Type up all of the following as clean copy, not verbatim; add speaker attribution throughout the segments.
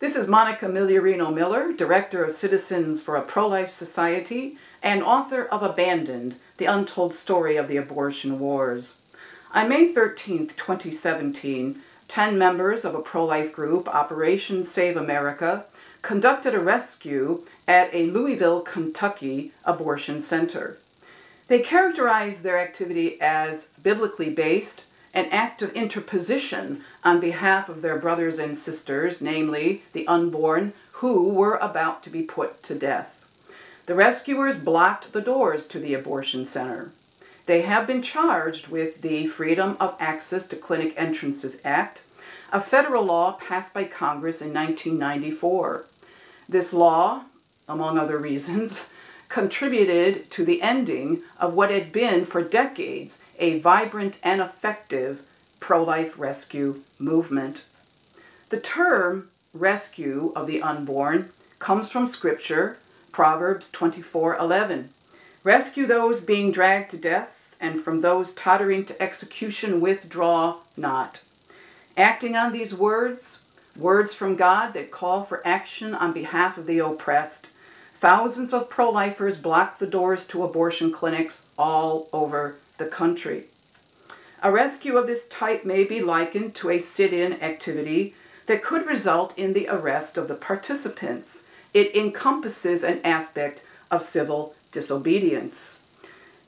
Speaker 1: This is Monica Migliorino Miller, Director of Citizens for a Pro-Life Society and author of Abandoned, The Untold Story of the Abortion Wars. On May 13, 2017, 10 members of a pro-life group, Operation Save America, conducted a rescue at a Louisville, Kentucky abortion center. They characterized their activity as biblically based, an act of interposition on behalf of their brothers and sisters, namely the unborn, who were about to be put to death. The rescuers blocked the doors to the abortion center. They have been charged with the Freedom of Access to Clinic Entrances Act, a federal law passed by Congress in 1994. This law, among other reasons, contributed to the ending of what had been for decades a vibrant and effective pro-life rescue movement. The term rescue of the unborn comes from Scripture, Proverbs 24:11. Rescue those being dragged to death, and from those tottering to execution withdraw not. Acting on these words from God that call for action on behalf of the oppressed, thousands of pro-lifers blocked the doors to abortion clinics all over the country. A rescue of this type may be likened to a sit-in activity that could result in the arrest of the participants. It encompasses an aspect of civil disobedience.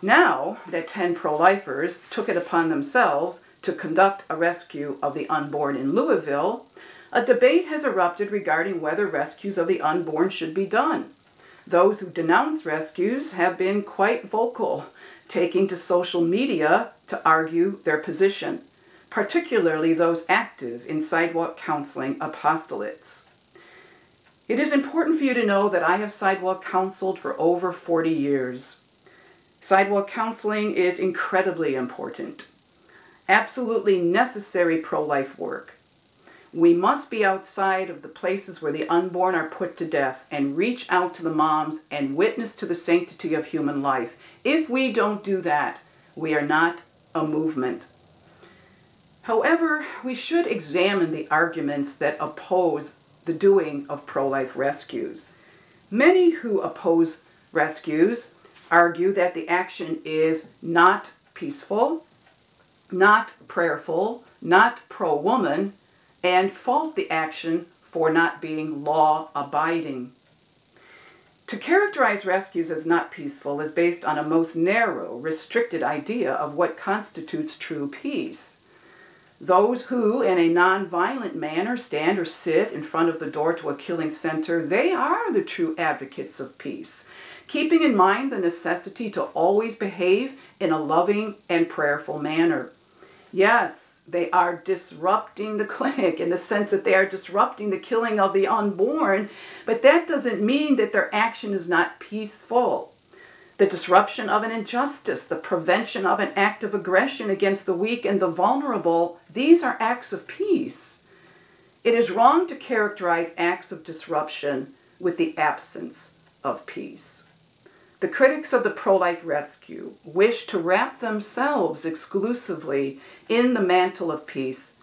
Speaker 1: Now that 10 pro-lifers took it upon themselves to conduct a rescue of the unborn in Louisville, a debate has erupted regarding whether rescues of the unborn should be done. Those who denounce rescues have been quite vocal, taking to social media to argue their position, particularly those active in sidewalk counseling apostolates. It is important for you to know that I have sidewalk counseled for over 40 years. Sidewalk counseling is incredibly important, absolutely necessary pro-life work. We must be outside of the places where the unborn are put to death and reach out to the moms and witness to the sanctity of human life. If we don't do that, we are not a movement. However, we should examine the arguments that oppose the doing of pro-life rescues. Many who oppose rescues argue that the action is not peaceful, not prayerful, not pro-woman, and fault the action for not being law-abiding. To characterize rescues as not peaceful is based on a most narrow, restricted idea of what constitutes true peace. Those who, in a non-violent manner, stand or sit in front of the door to a killing center, they are the true advocates of peace, keeping in mind the necessity to always behave in a loving and prayerful manner. Yes, they are disrupting the clinic in the sense that they are disrupting the killing of the unborn, but that doesn't mean that their action is not peaceful. The disruption of an injustice, the prevention of an act of aggression against the weak and the vulnerable, these are acts of peace. It is wrong to characterize acts of disruption with the absence of peace. The critics of the pro-life rescue wish to wrap themselves exclusively in the mantle of peace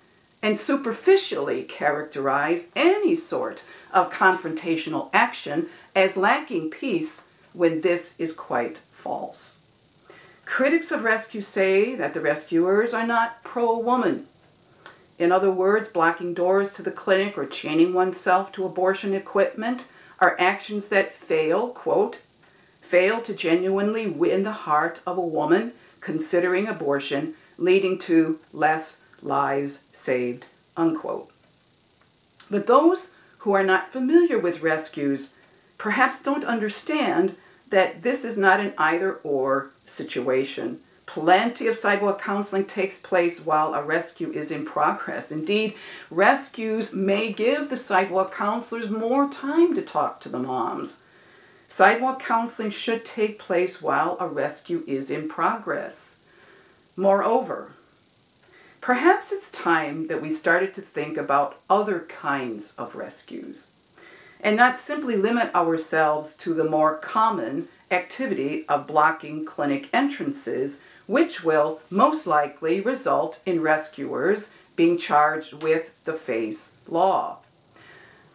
Speaker 1: and superficially characterize any sort of confrontational action as lacking peace when this is quite false. Critics of rescue say that the rescuers are not pro-woman. In other words, blocking doors to the clinic or chaining oneself to abortion equipment are actions that fail, quote, fail to genuinely win the heart of a woman considering abortion, leading to less lives saved, unquote. But those who are not familiar with rescues perhaps don't understand that this is not an either-or situation. Plenty of sidewalk counseling takes place while a rescue is in progress. Indeed, rescues may give the sidewalk counselors more time to talk to the moms. Sidewalk counseling should take place while a rescue is in progress. Moreover, perhaps it's time that we started to think about other kinds of rescues and not simply limit ourselves to the more common activity of blocking clinic entrances, which will most likely result in rescuers being charged with the FACE law.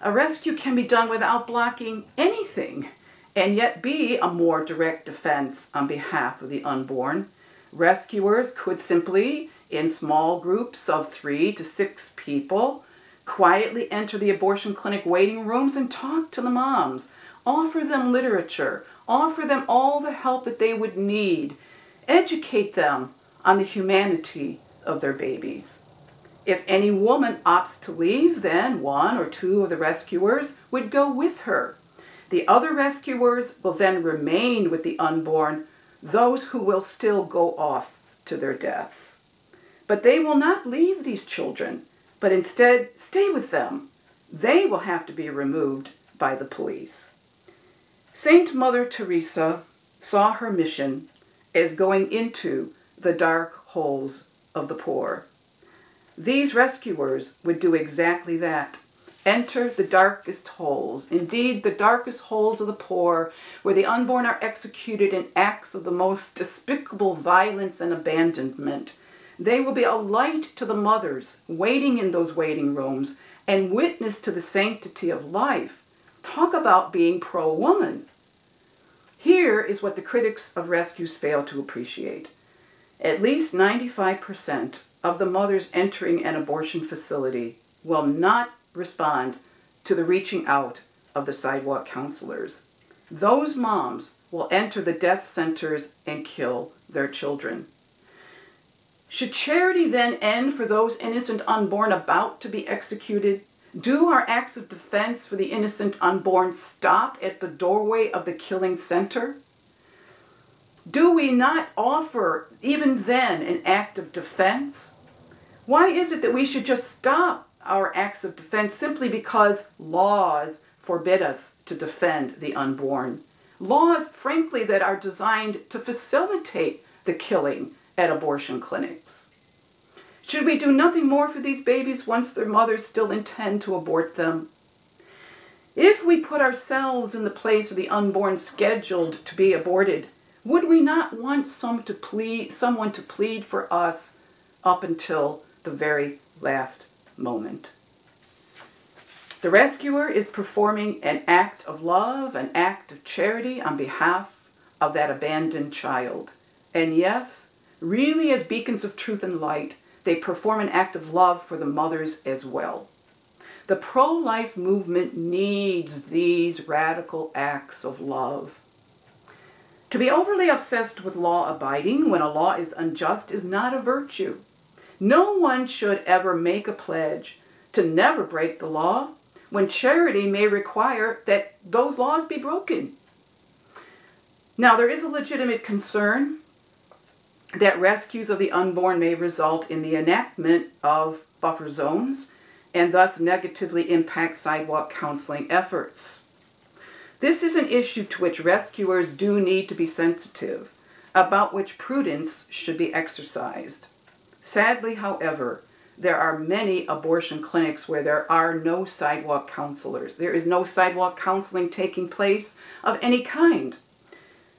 Speaker 1: A rescue can be done without blocking anything and yet be a more direct defense on behalf of the unborn. Rescuers could simply, in small groups of 3 to 6 people, quietly enter the abortion clinic waiting rooms and talk to the moms, offer them literature, offer them all the help that they would need, educate them on the humanity of their babies. If any woman opts to leave, then 1 or 2 of the rescuers would go with her. The other rescuers will then remain with the unborn, those who will still go off to their deaths. But they will not leave these children, but instead stay with them. They will have to be removed by the police. Saint Mother Teresa saw her mission as going into the dark holes of the poor. These rescuers would do exactly that. Enter the darkest holes, indeed the darkest holes of the poor, where the unborn are executed in acts of the most despicable violence and abandonment. They will be a light to the mothers waiting in those waiting rooms and witness to the sanctity of life. Talk about being pro-woman. Here is what the critics of rescues fail to appreciate. At least 95% of the mothers entering an abortion facility will not respond to the reaching out of the sidewalk counselors. Those moms will enter the death centers and kill their children. Should charity then end for those innocent unborn about to be executed? Do our acts of defense for the innocent unborn stop at the doorway of the killing center? Do we not offer, even then, an act of defense? Why is it that we should just stop our acts of defense simply because laws forbid us to defend the unborn? Laws, frankly, that are designed to facilitate the killing at abortion clinics. Should we do nothing more for these babies once their mothers still intend to abort them? If we put ourselves in the place of the unborn scheduled to be aborted, would we not want someone to plead for us up until the very last moment? The rescuer is performing an act of love, an act of charity on behalf of that abandoned child. And yes, really as beacons of truth and light, they perform an act of love for the mothers as well. The pro-life movement needs these radical acts of love. To be overly obsessed with law-abiding when a law is unjust is not a virtue. No one should ever make a pledge to never break the law when charity may require that those laws be broken. Now, there is a legitimate concern that rescues of the unborn may result in the enactment of buffer zones and thus negatively impact sidewalk counseling efforts. This is an issue to which rescuers do need to be sensitive, about which prudence should be exercised. Sadly, however, there are many abortion clinics where there are no sidewalk counselors. There is no sidewalk counseling taking place of any kind.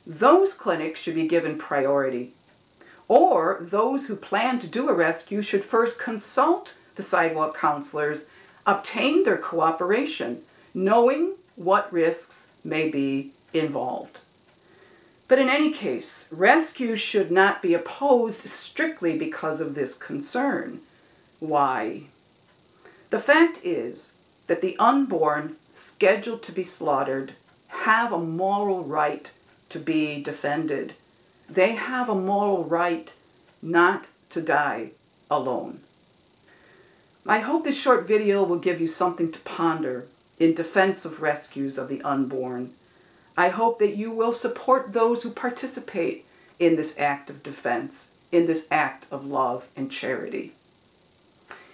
Speaker 1: Those clinics should be given priority. Or those who plan to do a rescue should first consult the sidewalk counselors, obtain their cooperation, knowing what risks may be involved. But in any case, rescues should not be opposed strictly because of this concern. Why? The fact is that the unborn scheduled to be slaughtered have a moral right to be defended. They have a moral right not to die alone. I hope this short video will give you something to ponder in defense of rescues of the unborn. I hope that you will support those who participate in this act of defense, in this act of love and charity.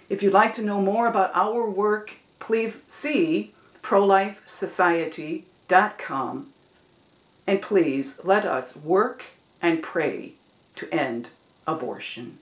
Speaker 1: If you'd like to know more about our work, please see prolifesociety.com, and please let us work and pray to end abortion.